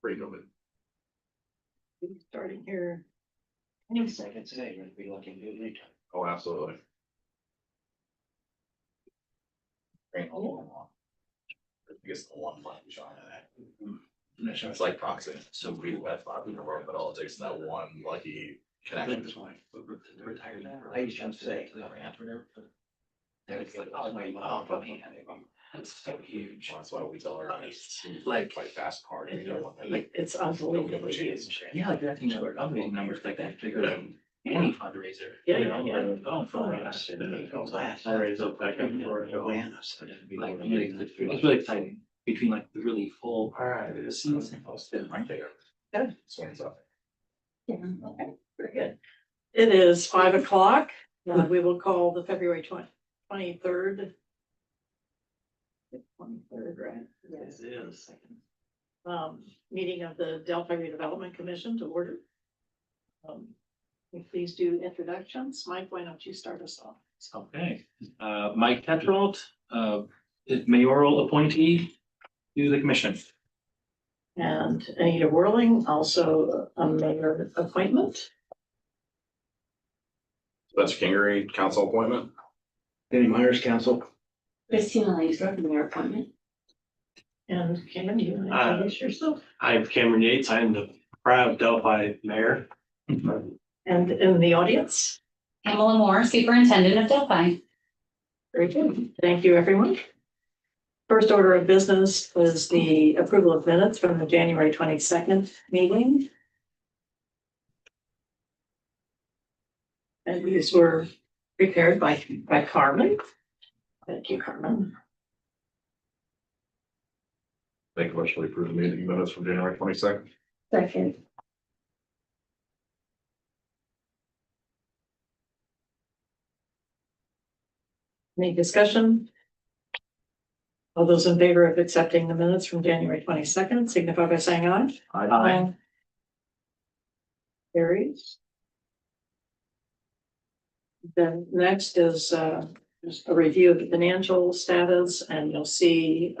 Redevelopment. Starting here. Any second today, we're gonna be looking at it. Oh, absolutely. I guess the one flag shot at that. It's like proxy. So we have five in the world, but all it takes is that one lucky connection. Retired. I used to say. There's like, oh my God, that's so huge. That's why we tell our guys, Like- quite fast card. We don't want them. It's unbelievably huge. Yeah, like that thing, unbelievable numbers like that, figure out any fundraiser. Yeah. Oh, for us. Fundraise up back up for awareness. Like, it's really exciting between like the really full. All right. The season. Right there. Good. So it's up. Yeah, okay, very good. It is 5 o'clock. We will call the February 23rd. 23rd, right? Yes, it is. Meeting of the Delphi Redevelopment Commission to order. Please do introductions. Mike, why don't you start us off? Okay, Mike Tetrault, is mayoral appointee to the commission. And Anita Whirling, also a mayor appointment. Spencer Kingery, council appointment. Danny Myers, council. Christina Langsdorff, mayor appointment. And Cameron, do you want to introduce yourself? I'm Cameron Yates. I am the proud Delphi mayor. And in the audience? Pamela Moore, superintendent of Delphi. Very good. Thank you, everyone. First order of business was the approval of minutes from the January 22nd meeting. And these were prepared by Carmen. Thank you, Carmen. Make a motion to approve the meeting minutes from January 22nd. Second. Any discussion? All those in favor of accepting the minutes from January 22nd, signify by saying aye. Aye. Carries. Then next is just a review of the financial status, and you'll see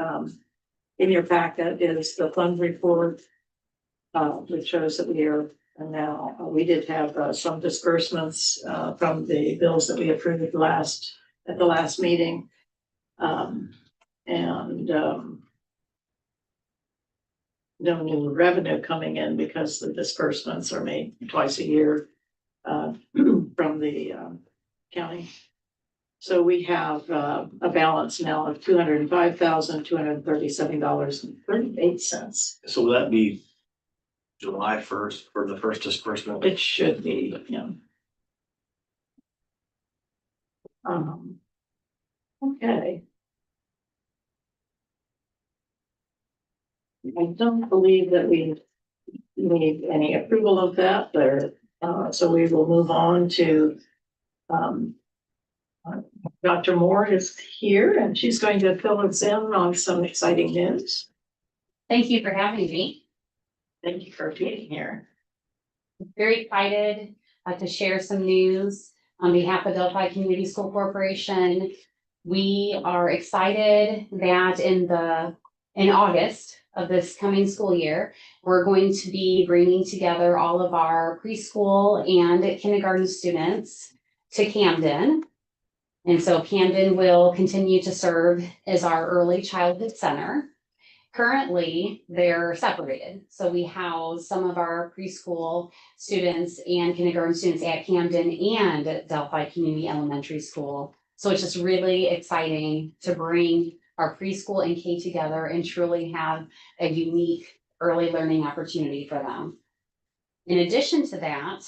in your packet is the fund report, which shows that we did have some disbursements from the bills that we approved at the last meeting. No new revenue coming in because the disbursements are made twice a year from the county. So we have a balance now of $205,237.38. So will that be July 1st for the first disbursement? It should be, yeah. Okay. I don't believe that we need any approval of that there. So we will move on to Dr. Moore is here and she's going to fill us in on some exciting news. Thank you for having me. Thank you for being here. Very excited to share some news on behalf of Delphi Community School Corporation. We are excited that in August of this coming school year, we're going to be bringing together all of our preschool and kindergarten students to Camden. And so Camden will continue to serve as our early childhood center. Currently, they're separated. So we house some of our preschool students and kindergarten students at Camden and at Delphi Community Elementary School. So it's just really exciting to bring our preschool and K together and truly have a unique early learning opportunity for them. In addition to that,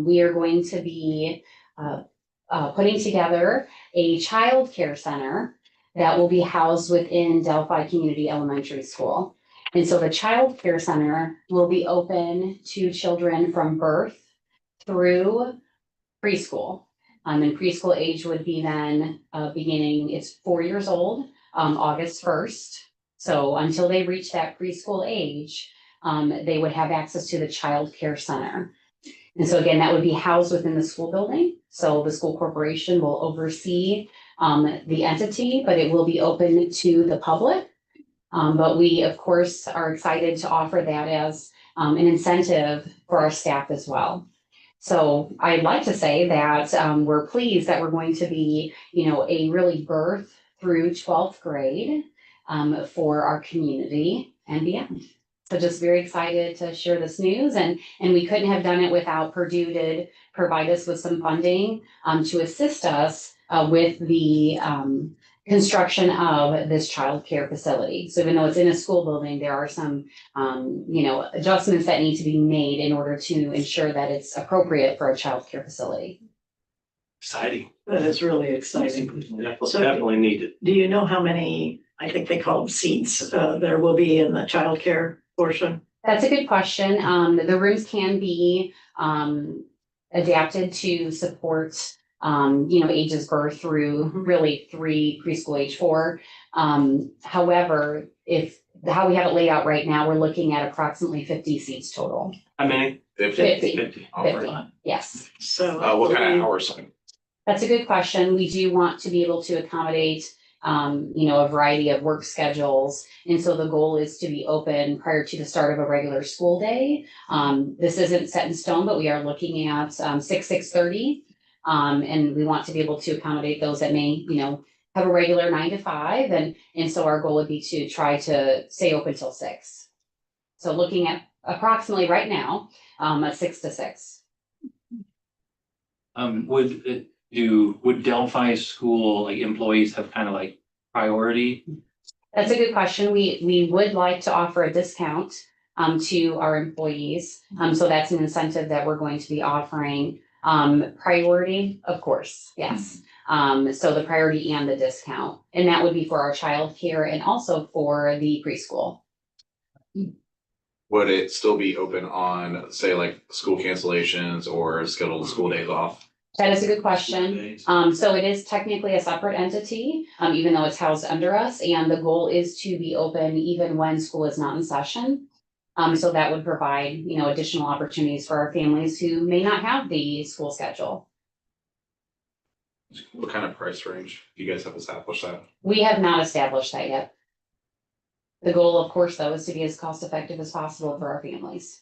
we are going to be putting together a child care center that will be housed within Delphi Community Elementary School. And so the child care center will be open to children from birth through preschool. And preschool age would be then beginning, it's 4 years old, August 1st. So until they reach that preschool age, they would have access to the child care center. And so again, that would be housed within the school building. So the school corporation will oversee the entity, but it will be open to the public. But we, of course, are excited to offer that as an incentive for our staff as well. So I'd like to say that we're pleased that we're going to be, a really birth through 12th grade for our community and beyond. So just very excited to share this news, and we couldn't have done it without Purdue did provide us with some funding to assist us with the construction of this child care facility. So even though it's in a school building, there are some adjustments that need to be made in order to ensure that it's appropriate for a child care facility. Exciting. That is really exciting. So- Definitely needed. Do you know how many, I think they call them seats, there will be in the childcare portion? That's a good question. The rooms can be adapted to support ages birth through really 3 preschool age 4. However, how we have it laid out right now, we're looking at approximately 50 seats total. How many? 50. 50. Oh, 50. right. Yes, So. What kind of hours? that's a good question. We do want to be able to accommodate a variety of work schedules. And so the goal is to be open prior to the start of a regular school day. This isn't set in stone, but we are looking at 6:30. And we want to be able to accommodate those that may, have a regular 9 to 5. And so our goal would be to try to stay open till 6. So looking at approximately right now, a 6 to 6. Would Delphi school, like, employees have kind of like priority? That's a good question. We would like to offer a discount to our employees. So that's an incentive that we're going to be offering. Priority, of course, yes. So the priority and the discount, and that would be for our child care and also for the preschool. Would it still be open on, say, like school cancellations or scheduled school days off? That is a good question. So it is technically a separate entity, even though it's housed under us, and the goal is to be open even when school is not in session. So that would provide, additional opportunities for our families who may not have the school schedule. What kind of price range do you guys have established that? We have not established that yet. The goal, of course, though, is to be as cost effective as possible for our families.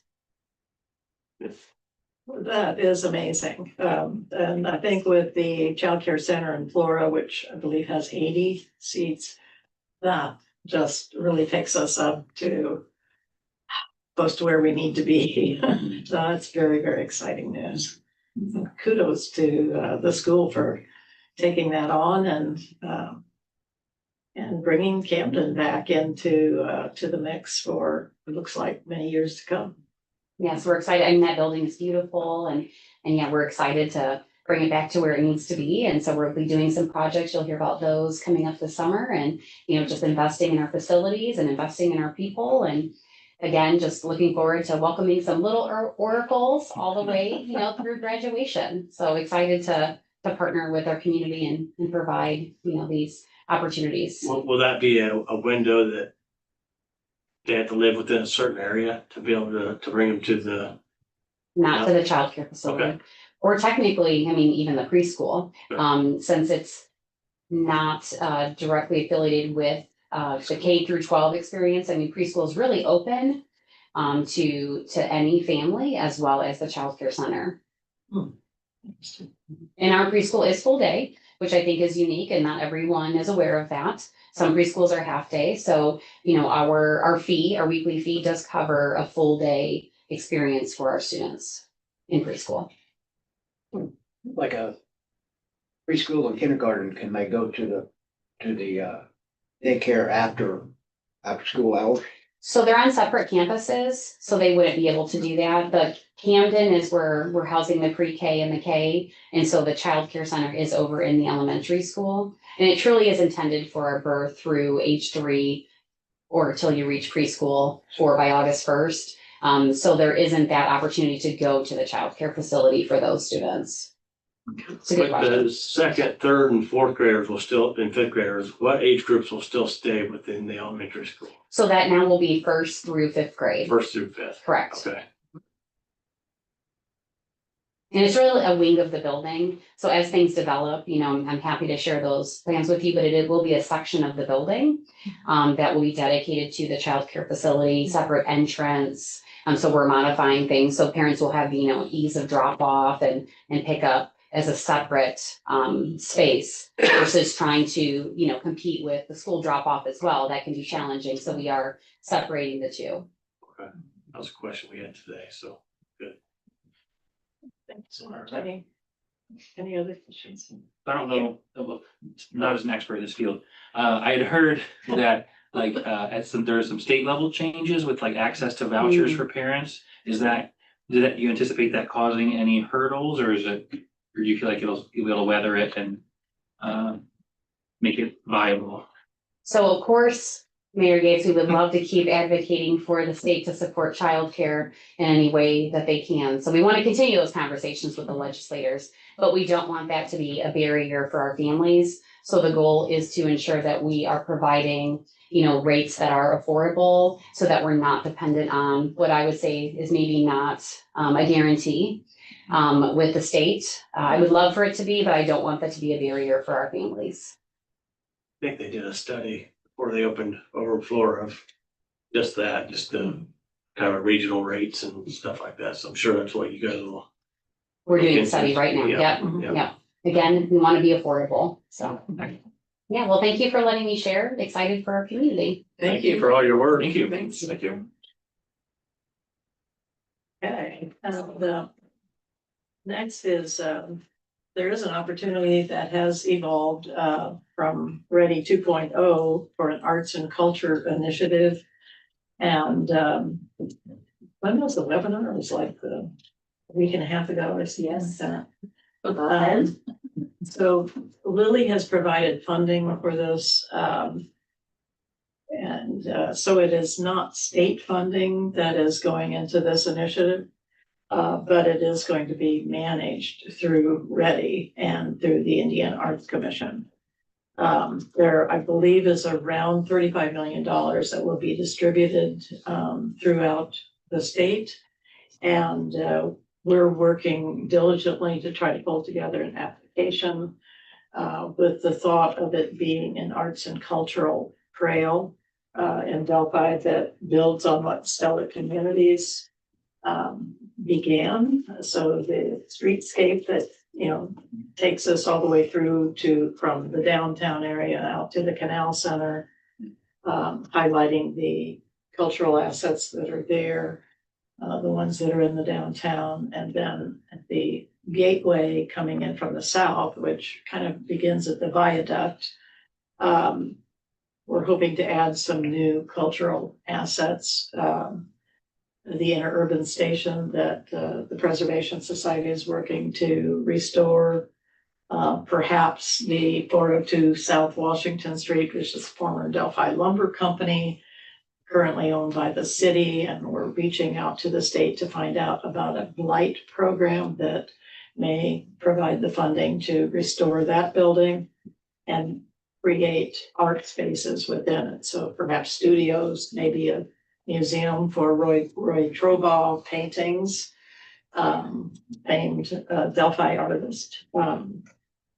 That is amazing. And I think with the childcare center in Flora, which I believe has 80 seats, that just really takes us up to close to where we need to be. So that's very, very exciting news. Kudos to the school for taking that on and bringing Camden back into to the mix for, it looks like, many years to come. Yes, we're excited. I mean, that building is beautiful, and yeah, we're excited to bring it back to where it needs to be. And so we'll be doing some projects. You'll hear about those coming up this summer, and just investing in our facilities and investing in our people. And again, just looking forward to welcoming some little oracles all the way, through graduation. So excited to partner with our community and provide, these opportunities. Will that be a window that they have to live within a certain area to be able to bring them to the? Not to the childcare facility. Okay. Or technically, even the preschool, since it's not directly affiliated with the K through 12 experience. Preschool is really open to any family as well as the childcare center. And our preschool is full day, which I think is unique, and not everyone is aware of that. Some preschools are half day, so our weekly fee does cover a full day experience for our students in preschool. Like a preschool and kindergarten, can they go to the daycare after school hours? So they're on separate campuses, so they wouldn't be able to do that. But Camden is where we're housing the pre-K and the K, and so the child care center is over in the elementary school. And it truly is intended for a birth through age 3 or till you reach preschool, or by August 1st. So there isn't that opportunity to go to the child care facility for those students. It's a good But question. the second, third, and fourth graders will still, and fifth graders, what age groups will still stay within the elementary school? So that now will be 1st through 5th grade. First through fifth? Correct. Okay. And it's really a wing of the building. So as things develop, I'm happy to share those plans with you, but it will be a section of the building that will be dedicated to the childcare facility, separate entrance. So we're modifying things so parents will have, ease of drop off and pick up as a separate space versus trying to, compete with the school drop off as well. That can be challenging. So we are separating the two. Okay, that was a question we had today, so. Thanks. Any other questions? I don't know, not as an expert in this field. I had heard that there are some state level changes with like access to vouchers for parents. You anticipate that causing any hurdles, or do you feel like you'll be able to weather it and make it viable? So of course, Mayor Gates, we would love to keep advocating for the state to support childcare in any way that they can. So we want to continue those conversations with the legislators, but we don't want that to be a barrier for our families. So the goal is to ensure that we are providing, rates that are affordable so that we're not dependent on what I would say is maybe not a guarantee with the state. I would love for it to be, but I don't want that to be a barrier for our families. I think they did a study before they opened over floor of just the kind of regional rates and stuff like that. So I'm sure that's what you guys will. We're doing a study right now. Yeah, Yep. yeah. Again, we want to be affordable. So, yeah, well, thank you for letting me share. Excited for our community. Thank you for all your work. Thank you. Thanks. Thank you. Okay, the next is, there is an opportunity that has evolved from Ready 2.0 for an arts and culture initiative. And when was the webinar? It was like a week and a half ago, or so. Yes. So Lily has provided funding for this. So it is not state funding that is going into this initiative. But it is going to be managed through Ready and through the Indiana Arts Commission. There, I believe, is around $35 million that will be distributed throughout the state. And we're working diligently to try to pull together an application with the thought of it being an arts and cultural trail in Delphi that builds on what Stellar Communities began. So the streetscape that, takes us all the way through from the downtown area out to the Canal Center, highlighting the cultural assets that are there, the ones that are in the downtown, and then at the gateway coming in from the south, which kind of begins at the viaduct. We're hoping to add some new cultural assets. The interurban station that the Preservation Society is working to restore. Perhaps the 402 South Washington Street, which is former Delphi Lumber Company, currently owned by the city, and we're reaching out to the state to find out about a blight program that may provide the funding to restore that building and create art spaces within it. So perhaps studios, maybe a museum for Roy Trobaugh paintings, famed Delphi artist,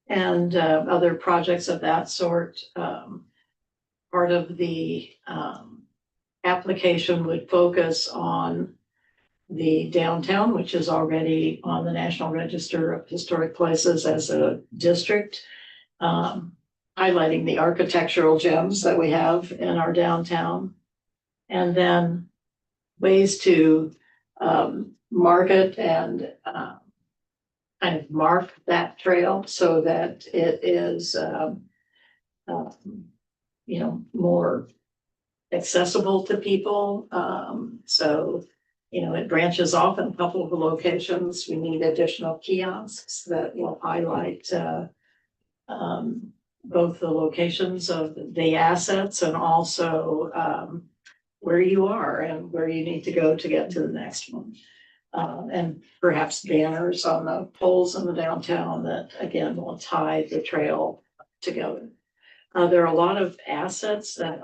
and other projects of that sort. Part of the application would focus on the downtown, which is already on the National Register of Historic Places as a district, highlighting the architectural gems that we have in our downtown. And then ways to market and kind of mark that trail so that it is, more accessible to people. So, it branches off in a couple of locations. We need additional kiosks that will highlight both the locations of the assets and also where you are and where you need to go to get to the next one. And perhaps banners on the poles in the downtown that again will tie the trail together. There are a lot of assets that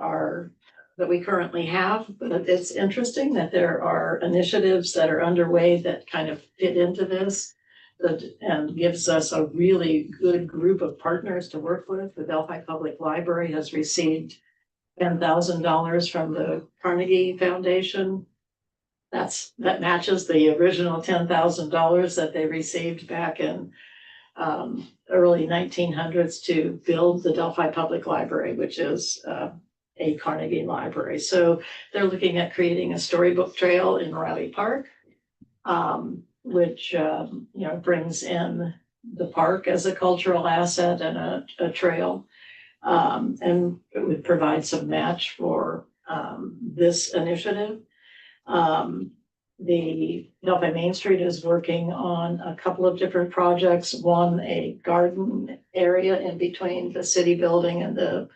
we currently have, but it's interesting that there are initiatives that are underway that kind of fit into this. and gives us a really good group of partners to work with. The Delphi Public Library has received $10,000 from the Carnegie Foundation. That matches the original $10,000 that they received back in early 1900s to build the Delphi Public Library, which is a Carnegie library. So they're looking at creating a storybook trail in Riley Park, which brings in the park as a cultural asset and a trail. And it would provide some match for this initiative. The Delphi Main Street is working on a couple of different projects. One, a garden area in between the city building and the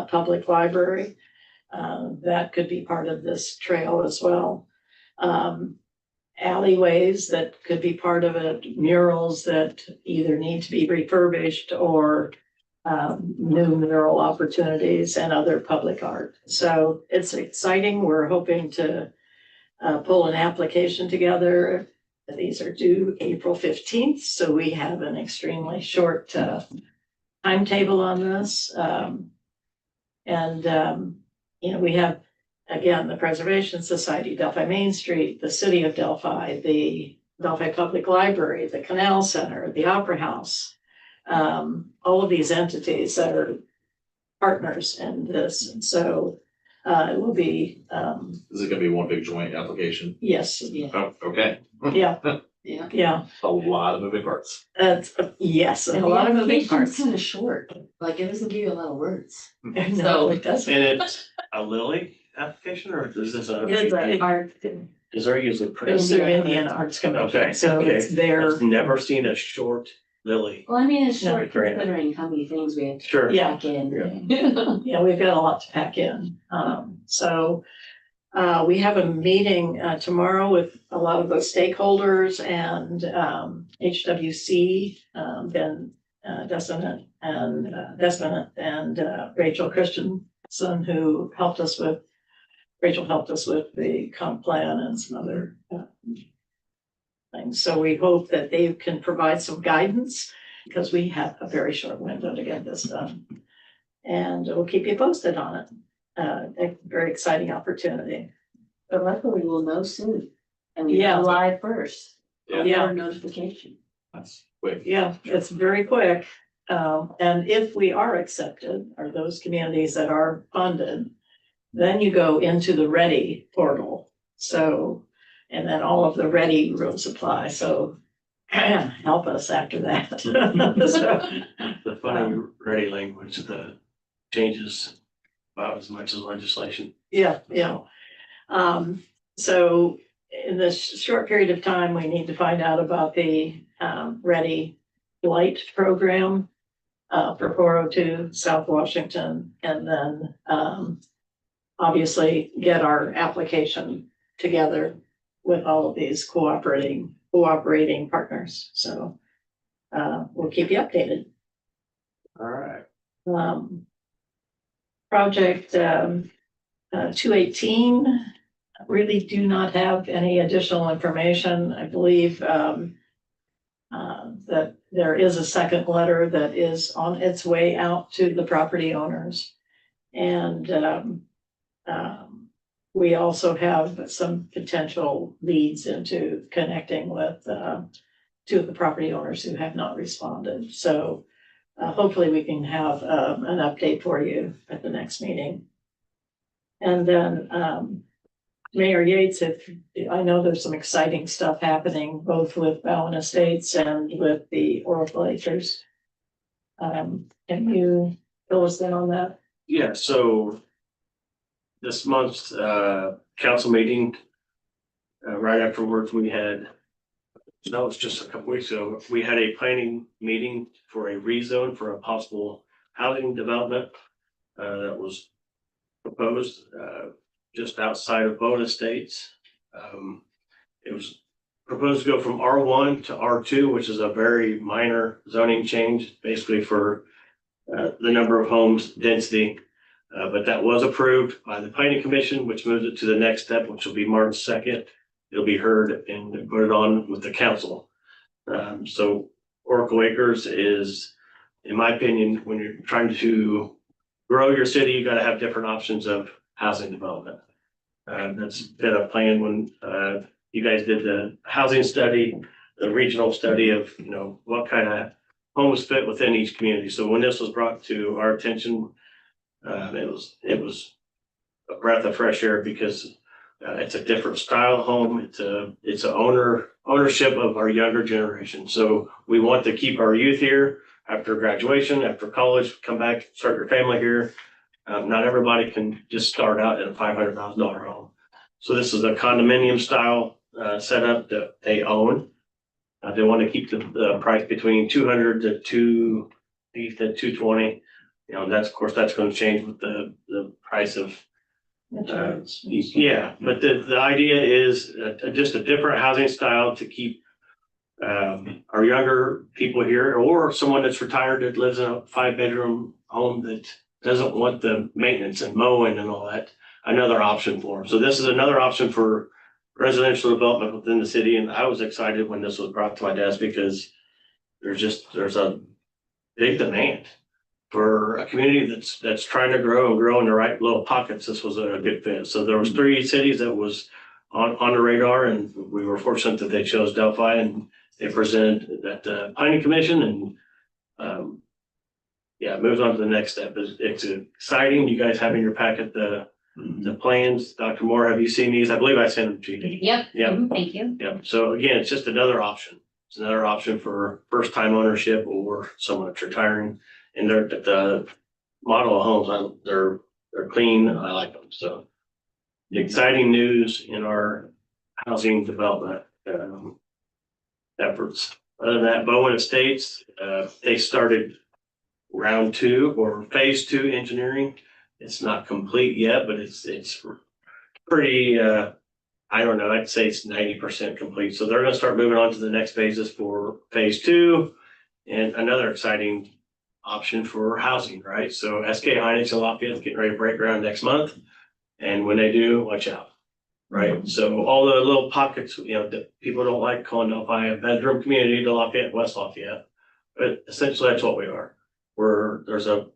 public library. That could be part of this trail as well. Alleyways that could be part of it, murals that either need to be refurbished or new mural opportunities and other public art. So it's exciting. We're hoping to pull an application together. These are due April 15th, so we have an extremely short timetable on this. We have, again, the Preservation Society, Delphi Main Street, the City of Delphi, the Delphi Public Library, the Canal Center, the Opera House, all of these entities that are partners in this. And so it will be, Is it gonna be one big joint application? yes, Oh, okay. yeah, Yeah. yeah. A lot of moving parts. Yes, And a lot of moving application's parts. kind of short, like it doesn't give you a lot of words. No, it doesn't. And it's a Lily application, or is this It's a, art, is there usually? it's the Indian Arts Commission, Okay, so okay. it's their, I've never seen a short Lily. Well, I mean, it's No, short great. considering how many things we have to Sure. Yeah. pack in. yeah, we've got a lot to pack in. We have a meeting tomorrow with a lot of the stakeholders and HWC, Ben Desmond and Rachel Christensen, who helped us with, Rachel helped us with the comp plan and some other things. So we hope that they can provide some guidance because we have a very short window to get this done. And we'll keep you posted on it. A very exciting opportunity. But luckily we'll know soon. And we Yeah. go live first. Yeah. Yeah. Notification. That's quick. Yeah, it's very quick. And if we are accepted, or those communities that are funded, then you go into the Ready portal. So, and then all of the Ready rules apply. So help us after that. So, The funny ready language, the changes about as much as legislation. yeah, yeah. So in this short period of time, we need to find out about the Ready Light program for 402 South Washington, and then obviously get our application together with all of these cooperating partners. So we'll keep you updated. All right. Project 218, really do not have any additional information. I believe that there is a second letter that is on its way out to the property owners. And we also have some potential leads into connecting with two of the property owners who have not responded. So hopefully we can have an update for you at the next meeting. And then Mayor Yates, I know there's some exciting stuff happening both with Bowen Estates and with the Oracle Acres. Can you fill us in on that? Yeah, so this month's council meeting, right afterwards, we had, that was just a couple weeks ago, we had a planning meeting for a rezone for a possible housing development that was proposed just outside of Bowen Estates. It was proposed to go from R1 to R2, which is a very minor zoning change, basically for the number of homes density. But that was approved by the planning commission, which moves it to the next step, which will be March 2nd. It'll be heard and voted on with the council. So Oracle Acres is, in my opinion, when you're trying to grow your city, you gotta have different options of housing development. That's been a plan when, you guys did the housing study, the regional study of, you know, what kind of homes fit within each community. So when this was brought to our attention, it was a breath of fresh air because it's a different style home. It's ownership of our younger generation. So we want to keep our youth here after graduation, after college, come back, start your family here. Not everybody can just start out in a $500,000 home. So this is a condominium style setup that they own. They want to keep the price between 200 to 220. You know, that's, of course, that's going to change with the price of yeah, but the idea is just a different housing style to keep our younger people here, or someone that's retired that lives in a 5-bedroom home that doesn't want the maintenance and mowing and all that, another option for them. So this is another option for residential development within the city. And I was excited when this was brought to my desk because there's a big demand for a community that's trying to grow and grow in the right little pockets. This was a good fit. So there was 3 cities that was on the radar, and we were fortunate that they chose Delphi, and they presented at the planning commission, and yeah, it moves on to the next step. It's exciting. You guys have in your packet the plans. Dr. Moore, have you seen these? I believe I sent them to you. Yep. Yeah. Thank you. Yeah. So again, it's just another option. It's another option for first time ownership or someone that's retiring. And they're the model of homes, they're clean. I like them. So exciting news in our housing development efforts. Other than that, Bowen Estates, they started round 2 or phase 2 engineering. It's not complete yet, but it's pretty, I don't know, I'd say it's 90% complete. So they're going to start moving on to the next phases for phase 2, and another exciting option for housing, right? So SK Hynix and Lafayette is getting ready to break ground next month. And when they do, watch out, right? So all the little pockets, you know, that people don't like calling Delphi a bedroom community to Lafayette, West Lafayette. But essentially that's what we are. There's a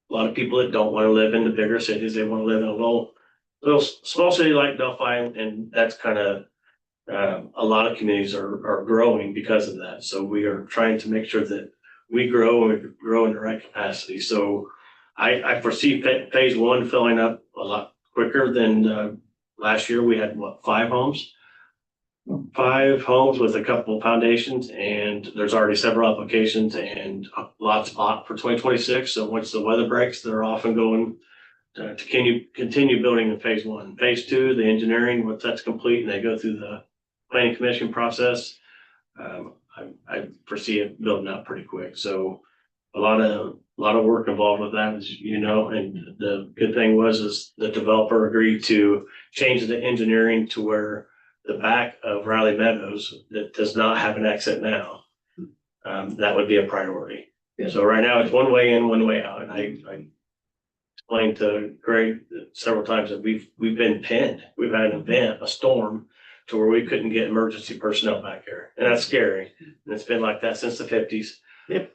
lot of people that don't want to live in the bigger cities. They want to live in a little small city like Delphi. And that's kind of, a lot of communities are growing because of that. So we are trying to make sure that we grow and we grow in the right capacity. So I foresee phase 1 filling up a lot quicker than last year. We had 5 homes? 5 homes with a couple of foundations, and there's already several applications and lots bought for 2026. So once the weather breaks, they're off and going to continue building in phase 1. Phase 2, the engineering, once that's complete and they go through the planning commission process, I foresee it building out pretty quick. So a lot of work involved with that, as you know, and the good thing is the developer agreed to change the engineering to where the back of Riley Meadows that does not have an exit now, that would be a priority. So right now it's one way in, one way out. And I explained to Greg several times that we've been pinned. We've had an event, a storm, to where we couldn't get emergency personnel back here. And that's scary. And it's been like that since the 50s. Yep.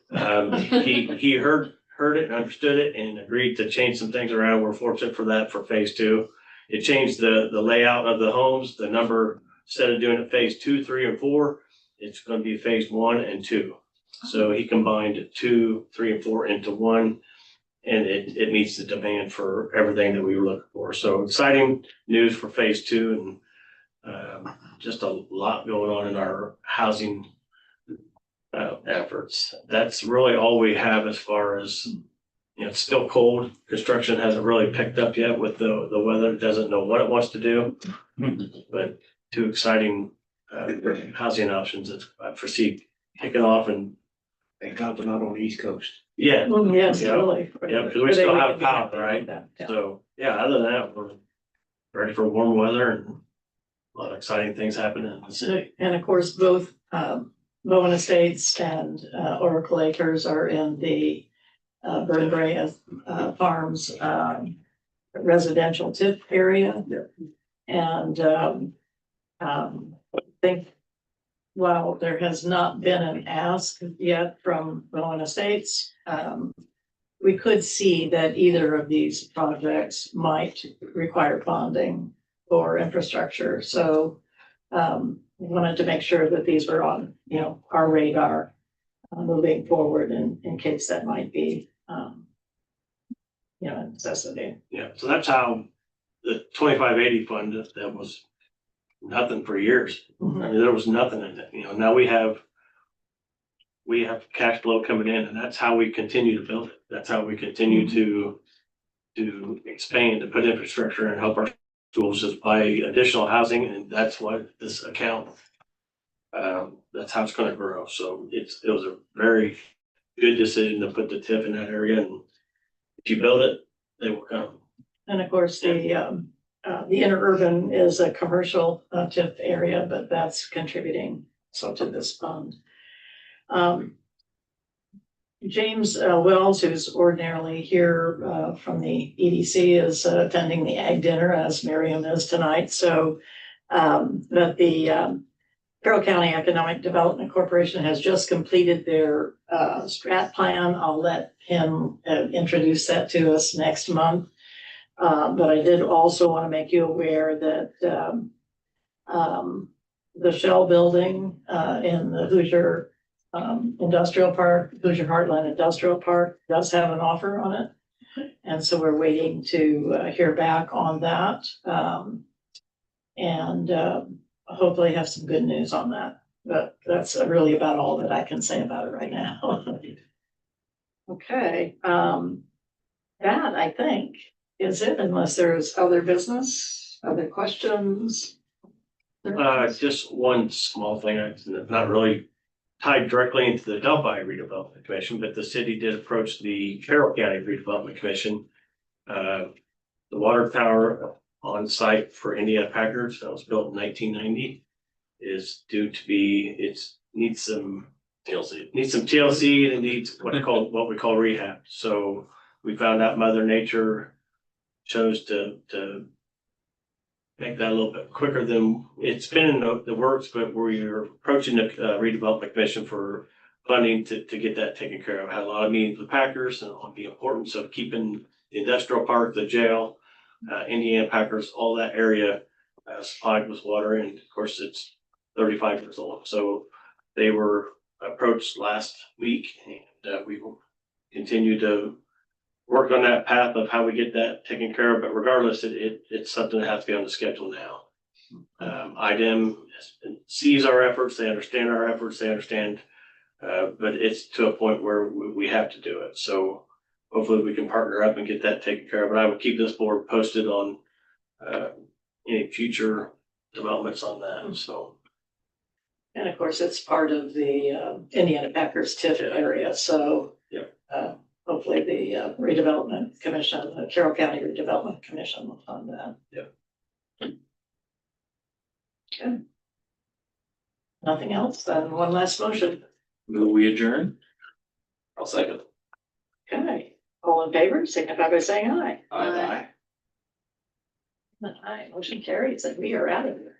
He heard it and understood it and agreed to change some things around. We're fortunate for that for phase 2. It changed the layout of the homes, the number, instead of doing it phase 2, 3, and 4, it's going to be phase 1 and 2. So he combined 2, 3, and 4 into 1, and it meets the demand for everything that we were looking for. So exciting news for phase 2, and just a lot going on in our housing efforts. That's really all we have as far as, you know, it's still cold. Construction hasn't really picked up yet with the weather. It doesn't know what it wants to do, but 2 exciting housing options that I foresee kicking off. And Thank God we're not on the East Coast. yeah, Yes, Yeah. really. Yeah, because we still have power, Yeah. right? Yeah. So yeah, other than that, we're ready for warm weather and a lot of exciting things happening in the city. And of course, both Bowen Estates and Oracle Acres are in the Burn Brea Farms residential tip area. Yeah. And I think while there has not been an ask yet from Rowan Estates, we could see that either of these projects might require bonding for infrastructure. So we wanted to make sure that these were on, our radar moving forward in case that might be, a necessity. Yeah, so that's how the 2580 fund, that was nothing for years. I mean, there was nothing in it, now we have cash flow coming in, and that's how we continue to build it. That's how we continue to expand, to put infrastructure and help our schools just buy additional housing, and that's what this account, that's how it's gonna grow. So it was a very good decision to put the TIF in that area, and if you build it, they will come. And of course, the interurban is a commercial TIF area, but that's contributing so to this fund. James Wells, who's ordinarily here from the EDC, is attending the ag dinner, as Miriam is tonight. So, but the Carroll County Economic Development Corporation has just completed their strat plan. I'll let him introduce that to us next month. But I did also want to make you aware that the Shell building in the Hoosier Industrial Park, Hoosier Heartland Industrial Park, does have an offer on it. And so we're waiting to hear back on that. And hopefully have some good news on that. But that's really about all that I can say about it right now. Okay, that I think is it, unless there's other business, other questions. Just one small thing, it's not really tied directly into the Delphi Redevelopment Commission, but the city did approach the Carroll County Redevelopment Commission. The water tower on site for Indiana Packers that was built in 1990 is due to be, needs some TLC, and it needs what we call rehab. So we found out Mother Nature chose to make that a little bit quicker than it's been in the works, but we're approaching the redevelopment commission for funding to get that taken care of. Had a lot of meetings with Packers and on the importance of keeping the industrial park, the jail, Indiana Packers, all that area supplied with water. And of course, it's 35 years old. So they were approached last week, and we will continue to work on that path of how we get that taken care of. But regardless, it's something that has to be on the schedule now. IDEM sees our efforts, they understand our efforts, they understand, but it's to a point where we have to do it. So hopefully we can partner up and get that taken care of. But I would keep this board posted on any future developments on that. So. And of course, it's part of the Indiana Packers TIF area, so. Yep. Hopefully the redevelopment commission, the Carroll County Redevelopment Commission will fund that. Yep. Okay. Nothing else, then one last motion. Will we adjourn? I'll second. Okay, all in favor, signify by saying aye. Aye. Aye, motion carries, and we are out of here.